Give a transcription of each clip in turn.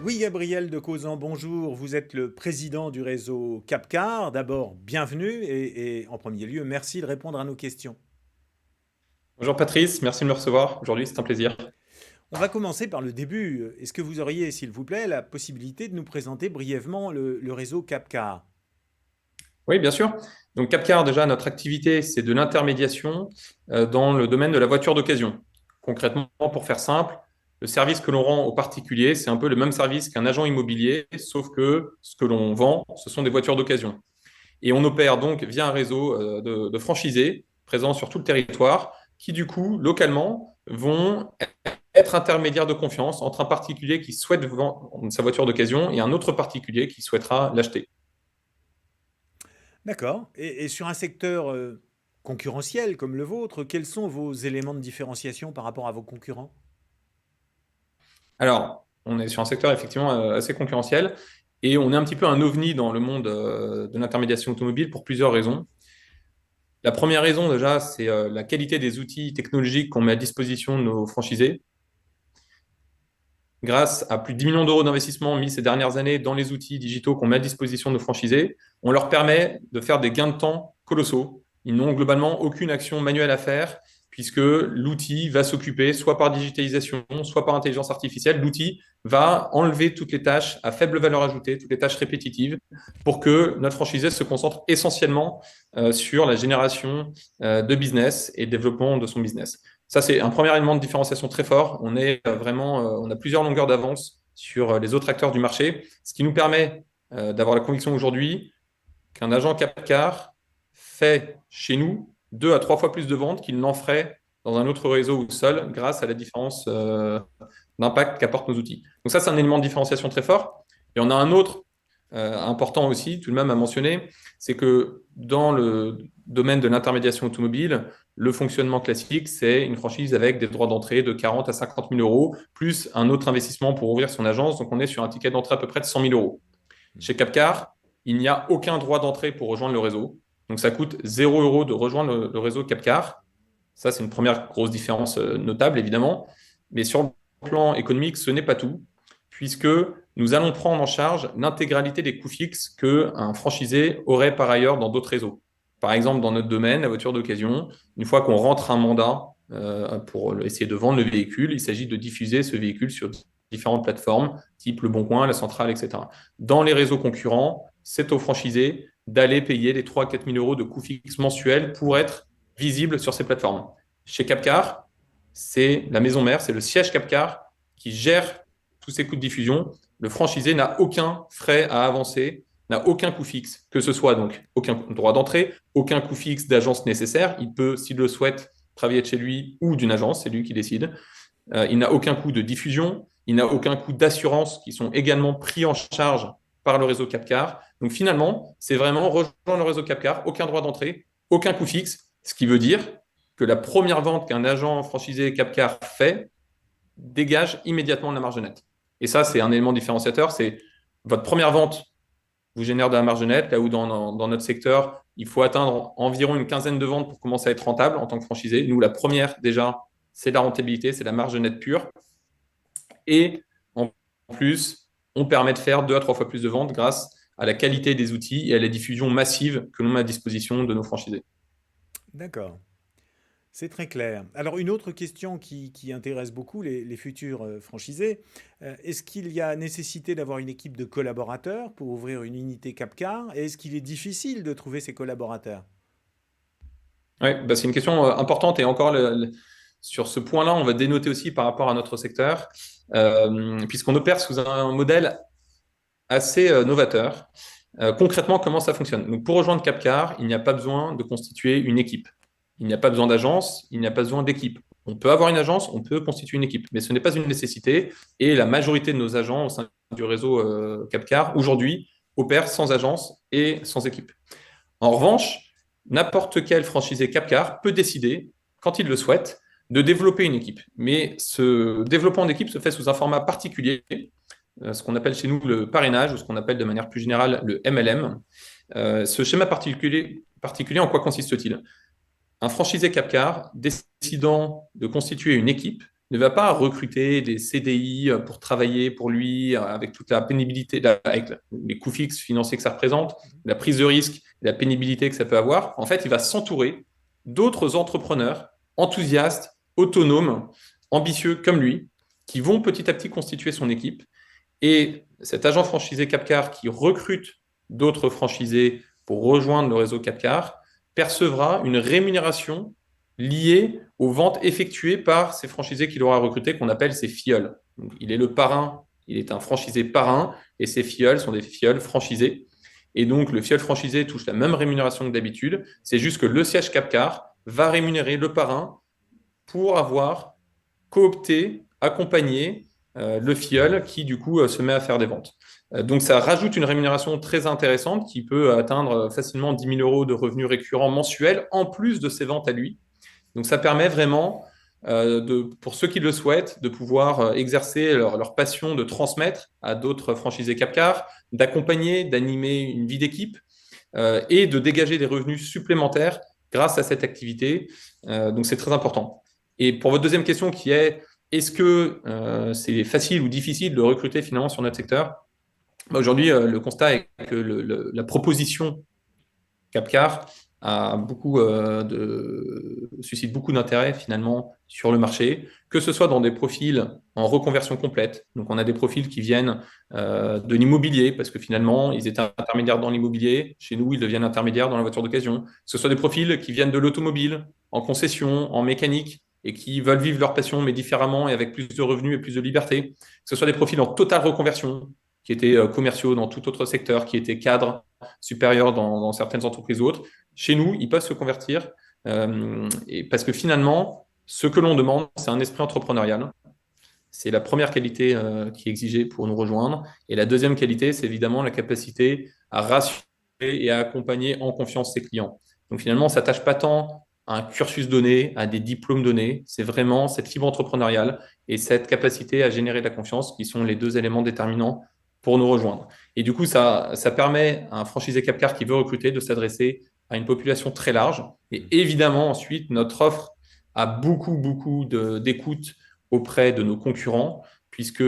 Oui, Gabriel de Causan, bonjour. Vous êtes le président du réseau Capcar. D'abord, bienvenue et en premier lieu, merci de répondre à nos questions. Bonjour Patrice, merci de me recevoir. Aujourd'hui, c'est un plaisir. On va commencer par le début. Est-ce que vous auriez, s'il vous plaît, la possibilité de nous présenter brièvement le réseau Capcar? Oui, bien sûr. Donc Capcar, déjà, notre activité, c'est de l'intermédiation dans le domaine de la voiture d'occasion. Concrètement, pour faire simple, le service que l'on rend aux particuliers, c'est un peu le même service qu'un agent immobilier, sauf que ce que l'on vend, ce sont des voitures d'occasion. Et on opère donc via un réseau de franchisés présents sur tout le territoire qui, du coup, localement, vont être intermédiaires de confiance entre un particulier qui souhaite vendre sa voiture d'occasion et un autre particulier qui souhaitera l'acheter. D'accord. Et sur un secteur concurrentiel comme le vôtre, quels sont vos éléments de différenciation par rapport à vos concurrents? Alors, on est sur un secteur effectivement assez concurrentiel et on est un petit peu un ovni dans le monde de l'intermédiation automobile pour plusieurs raisons. La première raison déjà, c'est la qualité des outils technologiques qu'on met à disposition de nos franchisés. Grâce à plus de 10 millions d'euros d'investissement mis ces dernières années dans les outils digitaux qu'on met à disposition de nos franchisés, on leur permet de faire des gains de temps colossaux. Ils n'ont globalement aucune action manuelle à faire puisque l'outil va s'occuper, soit par digitalisation, soit par intelligence artificielle, l'outil va enlever toutes les tâches à faible valeur ajoutée, toutes les tâches répétitives, pour que notre franchisé se concentre essentiellement sur la génération de business et développement de son business. Ça, c'est un premier élément de différenciation très fort. On est vraiment, on a plusieurs longueurs d'avance sur les autres acteurs du marché, ce qui nous permet d'avoir la conviction aujourd'hui qu'un agent Capcar fait chez nous 2 à 3 fois plus de ventes qu'il n'en ferait dans un autre réseau ou seul grâce à la différence d'impact qu'apportent nos outils. Donc ça, c'est un élément de différenciation très fort. Et on a un autre important aussi, tout de même à mentionner, c'est que dans le domaine de l'intermédiation automobile, le fonctionnement classique, c'est une franchise avec des droits d'entrée de 40 à 50 000 euros, plus un autre investissement pour ouvrir son agence. Donc on est sur un ticket d'entrée à peu près de 100 000 euros. Chez Capcar, il n'y a aucun droit d'entrée pour rejoindre le réseau. Donc ça coûte 0 euros de rejoindre le réseau Capcar. Ça, c'est une première grosse différence notable, évidemment. Mais sur le plan économique, ce n'est pas tout, puisque nous allons prendre en charge l'intégralité des coûts fixes qu'un franchisé aurait par ailleurs dans d'autres réseaux. Par exemple, dans notre domaine, la voiture d'occasion, une fois qu'on rentre un mandat pour essayer de vendre le véhicule, il s'agit de diffuser ce véhicule sur différentes plateformes, type Le Bon Coin, La Centrale, etc. Dans les réseaux concurrents, c'est au franchisé d'aller payer les 3 à 4 000 euros de coûts fixes mensuels pour être visible sur ces plateformes. Chez Capcar, c'est la maison mère, c'est le siège Capcar qui gère tous ces coûts de diffusion. Le franchisé n'a aucun frais à avancer, n'a aucun coût fixe, que ce soit donc aucun droit d'entrée, aucun coût fixe d'agence nécessaire. Il peut, s'il le souhaite, travailler de chez lui ou d'une agence, c'est lui qui décide. Il n'a aucun coût de diffusion, il n'a aucun coût d'assurance qui sont également pris en charge par le réseau Capcar. Donc finalement, c'est vraiment rejoindre le réseau Capcar, aucun droit d'entrée, aucun coût fixe, ce qui veut dire que la première vente qu'un agent franchisé Capcar fait dégage immédiatement de la marge nette. Et ça, c'est un élément différenciateur, c'est votre première vente vous génère de la marge nette, là où dans notre secteur, il faut atteindre environ une quinzaine de ventes pour commencer à être rentable en tant que franchisé. Nous, la première, déjà, c'est la rentabilité, c'est la marge nette pure. Et en plus, on permet de faire 2 à 3 fois plus de ventes grâce à la qualité des outils et à la diffusion massive que l'on met à disposition de nos franchisés. D'accord. C'est très clair. Alors une autre question qui intéresse beaucoup les futurs franchisés, est-ce qu'il y a nécessité d'avoir une équipe de collaborateurs pour ouvrir une unité Capcar et est-ce qu'il est difficile de trouver ces collaborateurs? Ouais, bah c'est une question importante et encore sur ce point-là, on va dénoter aussi par rapport à notre secteur, puisqu'on opère sous un modèle assez novateur. Concrètement, comment ça fonctionne? Donc, pour rejoindre Capcar, il n'y a pas besoin de constituer une équipe. Il n'y a pas besoin d'agence, il n'y a pas besoin d'équipe. On peut avoir une agence, on peut constituer une équipe, mais ce n'est pas une nécessité. Et la majorité de nos agents au sein du réseau Capcar, aujourd'hui, opèrent sans agence et sans équipe. En revanche, n'importe quel franchisé Capcar peut décider, quand il le souhaite, de développer une équipe. Mais ce développement d'équipe se fait sous un format particulier, ce qu'on appelle chez nous le parrainage, ou ce qu'on appelle de manière plus générale le MLM. Ce schéma particulier, en quoi consiste-t-il? un franchisé Capcar décidant de constituer une équipe ne va pas recruter des CDI pour travailler pour lui avec toute la pénibilité, avec les coûts fixes financiers que ça représente, la prise de risque, la pénibilité que ça peut avoir. En fait, il va s'entourer d'autres entrepreneurs enthousiastes, autonomes, ambitieux comme lui, qui vont petit à petit constituer son équipe. Et cet agent franchisé Capcar qui recrute d'autres franchisés pour rejoindre le réseau Capcar percevra une rémunération liée aux ventes effectuées par ces franchisés qu'il aura recrutés, qu'on appelle ses filleuls. Donc, il est le parrain, il est un franchisé parrain, et ses filleuls sont des filleuls franchisés. Et donc, le filleul franchisé touche la même rémunération que d'habitude. C'est juste que le siège Capcar va rémunérer le parrain pour avoir coopté, accompagné le filleul qui, du coup, se met à faire des ventes. Donc, ça rajoute une rémunération très intéressante qui peut atteindre facilement 10 000 euros de revenus récurrents mensuels en plus de ses ventes à lui. Donc, ça permet vraiment, pour ceux qui le souhaitent, de pouvoir exercer leur passion, de transmettre à d'autres franchisés Capcar, d'accompagner, d'animer une vie d'équipe et de dégager des revenus supplémentaires grâce à cette activité. Donc, c'est très important. Et pour votre deuxième question qui est, est-ce que c'est facile ou difficile de recruter finalement sur notre secteur? Aujourd'hui, le constat est que la proposition Capcar suscite beaucoup d'intérêt finalement sur le marché, que ce soit dans des profils en reconversion complète. Donc, on a des profils qui viennent de l'immobilier parce que finalement, ils étaient intermédiaires dans l'immobilier. Chez nous, ils deviennent intermédiaires dans la voiture d'occasion. Que ce soit des profils qui viennent de l'automobile, en concession, en mécanique et qui veulent vivre leur passion mais différemment et avec plus de revenus et plus de liberté. Que ce soit des profils en totale reconversion qui étaient commerciaux dans tout autre secteur, qui étaient cadres supérieurs dans certaines entreprises ou autres. Chez nous, ils peuvent se convertir et parce que finalement, ce que l'on demande, c'est un esprit entrepreneurial. C'est la première qualité qui est exigée pour nous rejoindre. Et la deuxième qualité, c'est évidemment la capacité à rassurer et à accompagner en confiance ses clients. Donc finalement, on ne s'attache pas tant à un cursus donné, à des diplômes donnés. C'est vraiment cette fibre entrepreneuriale et cette capacité à générer de la confiance qui sont les deux éléments déterminants pour nous rejoindre. Et du coup, ça permet à un franchisé Capcar qui veut recruter de s'adresser à une population très large. Et évidemment, ensuite, notre offre a beaucoup d'écoute auprès de nos concurrents, puisque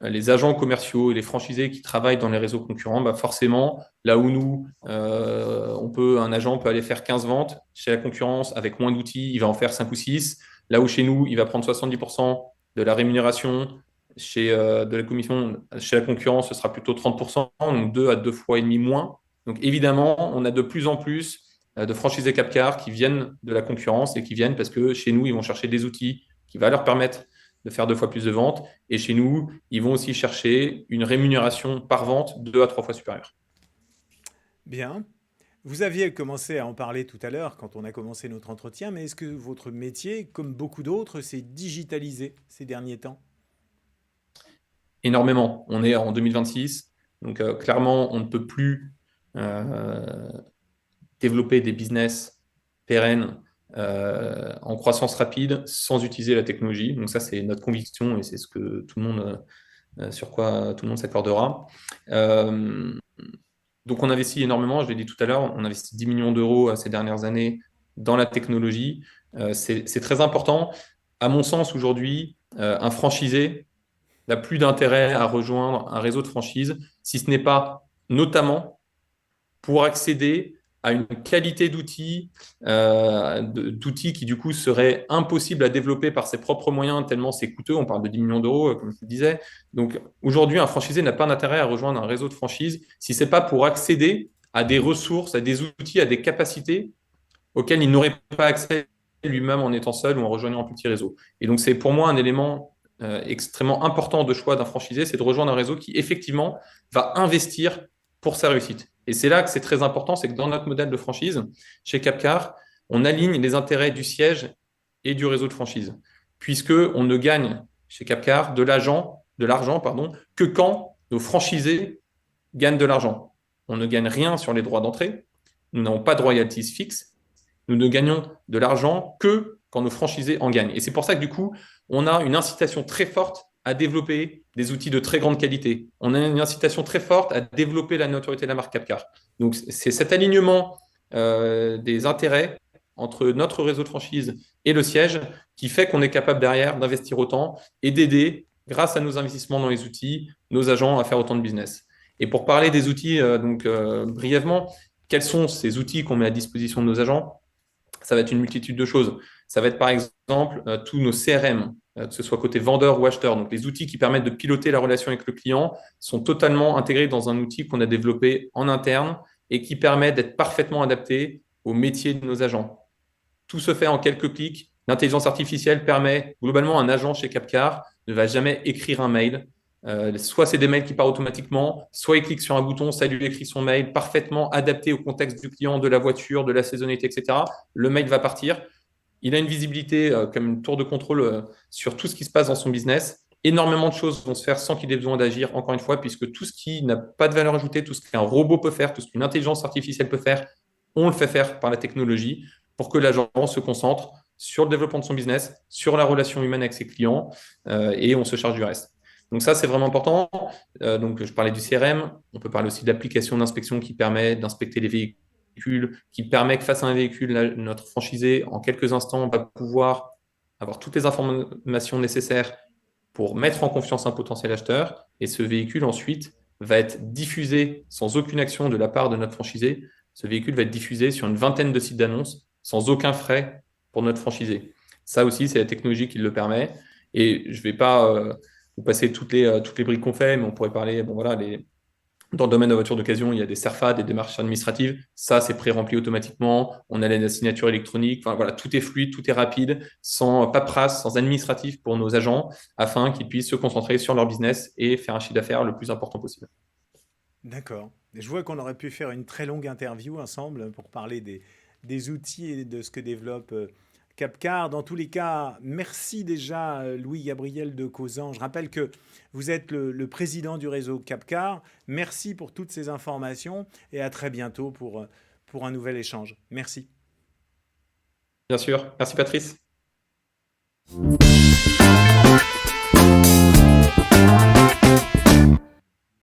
les agents commerciaux et les franchisés qui travaillent dans les réseaux concurrents, bah forcément, là où nous, un agent peut aller faire 15 ventes, chez la concurrence, avec moins d'outils, il va en faire 5 ou 6. Là où chez nous, il va prendre 70% de la rémunération, de la commission, chez la concurrence, ce sera plutôt 30%, donc 2 à 2 fois et demi moins. Donc évidemment, on a de plus en plus de franchisés Capcar qui viennent de la concurrence et qui viennent parce que chez nous, ils vont chercher des outils qui vont leur permettre de faire 2 fois plus de ventes. Et chez nous, ils vont aussi chercher une rémunération par vente 2 à 3 fois supérieure. Bien. Vous aviez commencé à en parler tout à l'heure quand on a commencé notre entretien, mais est-ce que votre métier, comme beaucoup d'autres, s'est digitalisé ces derniers temps? Énormément. On est en 2026, donc clairement, on ne peut plus euh, développer des business pérennes en croissance rapide sans utiliser la technologie. Donc ça, c'est notre conviction et c'est ce que tout le monde, sur quoi tout le monde s'accordera. Euh, donc on investit énormément, je l'ai dit tout à l'heure, on investit 10 millions d'euros ces dernières années dans la technologie. C'est très important. À mon sens, aujourd'hui, un franchisé n'a plus d'intérêt à rejoindre un réseau de franchise si ce n'est pas notamment pour accéder à une qualité d'outils qui du coup serait impossible à développer par ses propres moyens tellement c'est coûteux. On parle de 10 millions d'euros, comme je le disais. Donc aujourd'hui, un franchisé n'a pas d'intérêt à rejoindre un réseau de franchise si c'est pas pour accéder à des ressources, à des outils, à des capacités auxquelles il n'aurait pas accès lui-même en étant seul ou en rejoignant un petit réseau. Et donc c'est pour moi un élément extrêmement important de choix d'un franchisé, c'est de rejoindre un réseau qui effectivement va investir pour sa réussite. Et c'est là que c'est très important, c'est que dans notre modèle de franchise, chez Capcar, on aligne les intérêts du siège et du réseau de franchise, puisque on ne gagne chez Capcar de l'argent, pardon, que quand nos franchisés gagnent de l'argent. On ne gagne rien sur les droits d'entrée, nous n'avons pas de royalties fixes, nous ne gagnons de l'argent que quand nos franchisés en gagnent. Et c'est pour ça que du coup, on a une incitation très forte à développer des outils de très grande qualité. On a une incitation très forte à développer la notoriété de la marque Capcar. Donc, c'est cet alignement des intérêts entre notre réseau de franchise et le siège qui fait qu'on est capable derrière d'investir autant et d'aider, grâce à nos investissements dans les outils, nos agents à faire autant de business. Et pour parler des outils, brièvement, quels sont ces outils qu'on met à disposition de nos agents? Ça va être une multitude de choses. Ça va être par exemple tous nos CRM, que ce soit côté vendeur ou acheteur. Donc les outils qui permettent de piloter la relation avec le client sont totalement intégrés dans un outil qu'on a développé en interne et qui permet d'être parfaitement adapté au métier de nos agents. Tout se fait en quelques clics. L'intelligence artificielle permet, globalement, un agent chez Capcar ne va jamais écrire un mail. Soit c'est des mails qui partent automatiquement, soit il clique sur un bouton, ça lui écrit son mail, parfaitement adapté au contexte du client, de la voiture, de la saisonnalité, etc. Le mail va partir. Il a une visibilité comme une tour de contrôle sur tout ce qui se passe dans son business. Énormément de choses vont se faire sans qu'il ait besoin d'agir, encore une fois, puisque tout ce qui n'a pas de valeur ajoutée, tout ce qu'un robot peut faire, tout ce qu'une intelligence artificielle peut faire, on le fait faire par la technologie pour que l'agent se concentre sur le développement de son business, sur la relation humaine avec ses clients, et on se charge du reste. Donc ça, c'est vraiment important. Donc je parlais du CRM, on peut parler aussi de l'application d'inspection qui permet d'inspecter les véhicules, qui permet que face à un véhicule, notre franchisé, en quelques instants, va pouvoir avoir toutes les informations nécessaires pour mettre en confiance un potentiel acheteur. Et ce véhicule, ensuite, va être diffusé sans aucune action de la part de notre franchisé. Ce véhicule va être diffusé sur une vingtaine de sites d'annonces sans aucun frais pour notre franchisé. Ça aussi, c'est la technologie qui le permet. Et je ne vais pas vous passer toutes les briques qu'on fait, mais on pourrait parler, bon voilà, dans le domaine de la voiture d'occasion, il y a des CERFA, des démarches administratives. Ça, c'est pré-rempli automatiquement. On a la signature électronique. Enfin, voilà, tout est fluide, tout est rapide, sans paperasse, sans administratif pour nos agents, afin qu'ils puissent se concentrer sur leur business et faire un chiffre d'affaires le plus important possible. D'accord. Je vois qu'on aurait pu faire une très longue interview ensemble pour parler des outils et de ce que développe Capcar. Dans tous les cas, merci déjà Louis-Gabriel de Causan. Je rappelle que vous êtes le président du réseau Capcar. Merci pour toutes ces informations et à très bientôt pour un nouvel échange. Merci. Bien sûr. Merci Patrice.